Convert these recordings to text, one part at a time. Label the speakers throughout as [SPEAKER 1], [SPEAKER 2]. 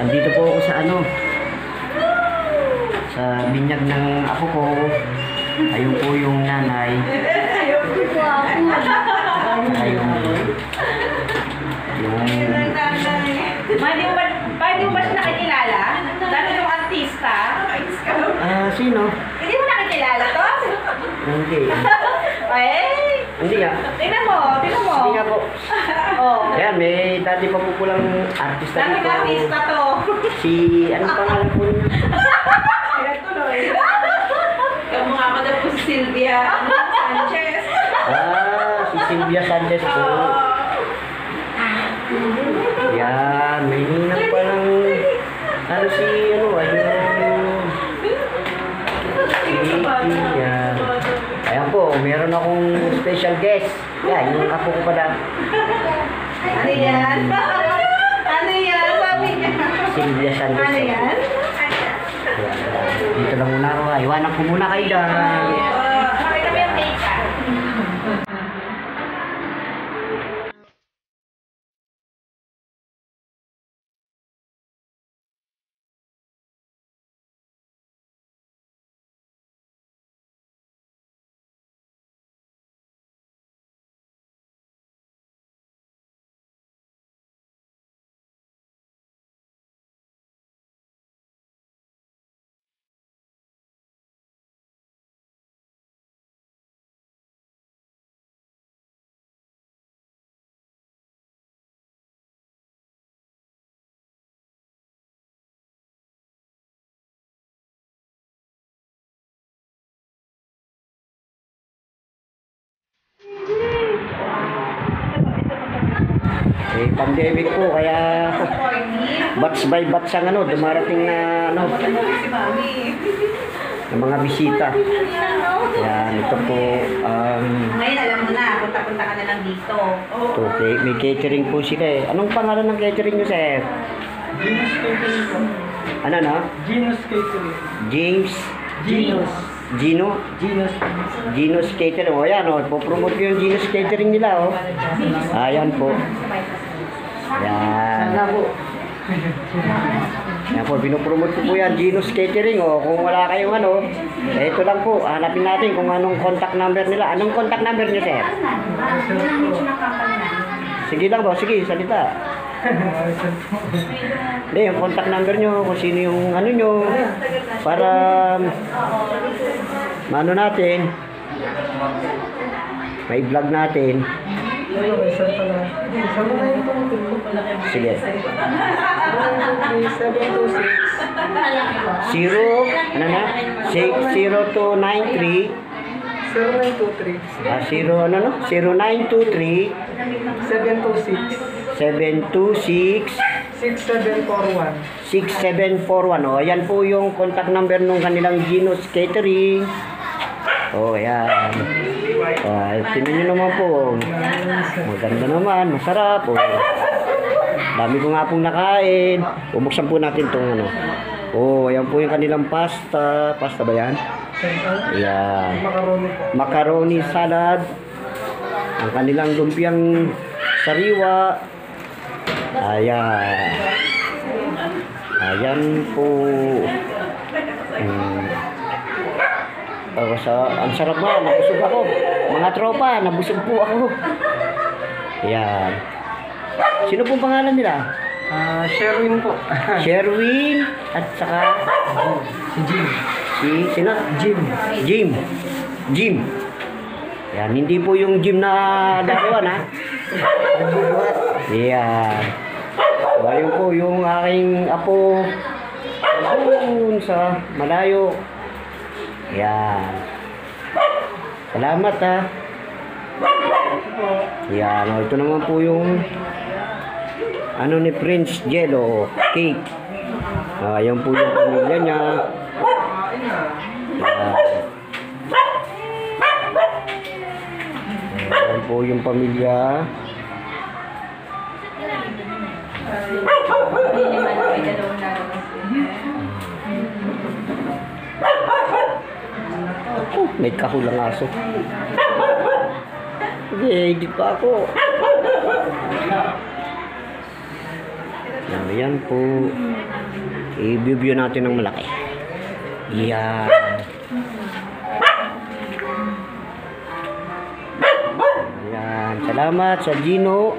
[SPEAKER 1] Andito po ako sa sa binyag ng apo ko. Ayun po yung nanay. Ayun yung
[SPEAKER 2] Hindi mo ba siya nakikilala? Dati yung artista?
[SPEAKER 1] sino?
[SPEAKER 2] Hindi mo nakikilala to?
[SPEAKER 1] Hindi.
[SPEAKER 2] Eh!
[SPEAKER 1] Hindi nga.
[SPEAKER 2] Tingnan mo.
[SPEAKER 1] Hindi nga po.
[SPEAKER 2] Oh.
[SPEAKER 1] Ayan, may dati pa po pulang artista
[SPEAKER 2] Dati
[SPEAKER 1] dito.
[SPEAKER 2] artista to.
[SPEAKER 1] Si, ano pangalan po niya?
[SPEAKER 2] Tuloy. Kamukha ko na po si Sylvia Sanchez.
[SPEAKER 1] Si Sylvia Sanchez po. Yan, may hinang pa ng yan. Ayan po, meron akong special guest. Yan, yung apo ko pala.
[SPEAKER 2] Ano yan? Ano yan? Sabi niya.
[SPEAKER 1] Sylvia Sanchez.
[SPEAKER 2] Ano yan?
[SPEAKER 1] Dito lang muna ako. Iwanan ko muna kayo dyan.
[SPEAKER 2] Makita mo yung cake ka.
[SPEAKER 1] Pandemic po, kaya batch by batch ang dumarating na ng mga bisita. Yan, ito po
[SPEAKER 2] Ngayon alam mo na, punta-punta ka na lang dito.
[SPEAKER 1] ito, may catering po sila eh. Anong pangalan ng catering nyo, sir?
[SPEAKER 3] Genus Catering po.
[SPEAKER 1] Ano na?
[SPEAKER 3] Genus Catering.
[SPEAKER 1] James?
[SPEAKER 3] Genus.
[SPEAKER 1] Gino?
[SPEAKER 3] Genus.
[SPEAKER 1] Genus Catering. O yan, po-promote ko yung Genus Catering nila, Ayan po. Yan.
[SPEAKER 3] Sana po.
[SPEAKER 1] Yan po, pinopromote ko po yan, Genus Catering, Kung wala kayong ito lang po, hanapin natin kung anong contact number nila. Anong contact number niyo, sir? Sige lang po, sige, salita. Hindi, yung contact number nyo, kung sino yung nyo, para mano natin, may vlog natin. Sige. 0923 0923 726 6741. Ayan po yung contact number nung kanilang Genus Catering. Ayan. Tingnan nyo naman po. Maganda naman, masarap. Dami ko nga pong nakain. Bubuksan po natin itong ayan po yung kanilang pasta. Pasta ba yan? Ayan. Macaroni salad. Ang kanilang lumpiang sariwa. Ayan. Ayan po. Ang sarap ba? Nabusog ako. Mga tropa, nabusog po ako. Ayan. Sino pong pangalan nila?
[SPEAKER 3] Sherwin po.
[SPEAKER 1] Sherwin at saka
[SPEAKER 3] Si Jim.
[SPEAKER 1] sino? Jim. Yan, hindi po yung Jim na daruan Yan. Bayo po yung aking apo doon sa malayo. Yan. Salamat Yan, ito naman po yung ni Prince Jello cake. Ayan po yung pamilya niya. Ayan po yung pamilya. May kahulang aso. Hindi pa ako. Ayan po. I-view natin ng malaki. Yan. Yan. Salamat sa Gino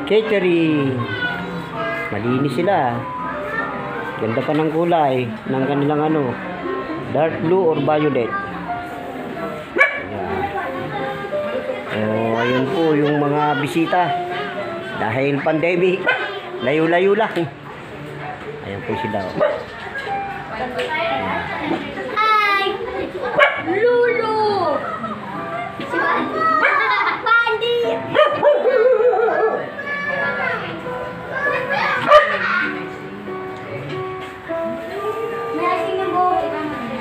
[SPEAKER 1] Catering. Malinis sila. Ganda pa ng kulay ng kanilang ano, dark blue or violet. Yan. Oh, ayun po yung mga bisita. Dahil pandemic, layo-layo lang. Ayan po sila. Oh.
[SPEAKER 4] Ay! Lulu! Si Pandi! May icing na po.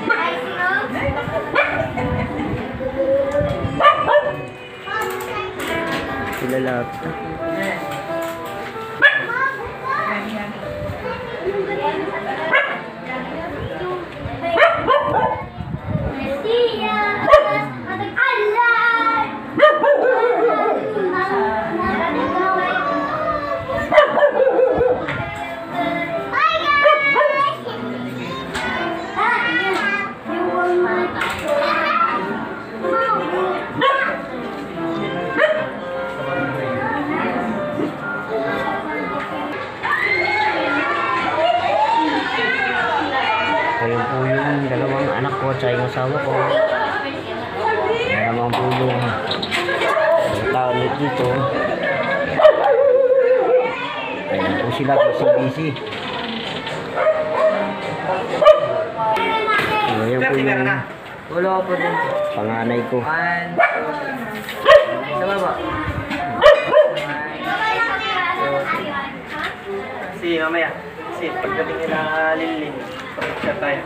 [SPEAKER 4] May icing na?
[SPEAKER 1] Sila lahat. Ayun po yung dalawang anak ko at yung asawa ko. Yan naman po yung tao dito. Ayun po sila, busy. Ayun po yung
[SPEAKER 3] Wala po din.
[SPEAKER 1] panganay ko.
[SPEAKER 3] 1, 2, sa baba. Si mamaya. Si pagdating nila Lilin. Pagdating tayo.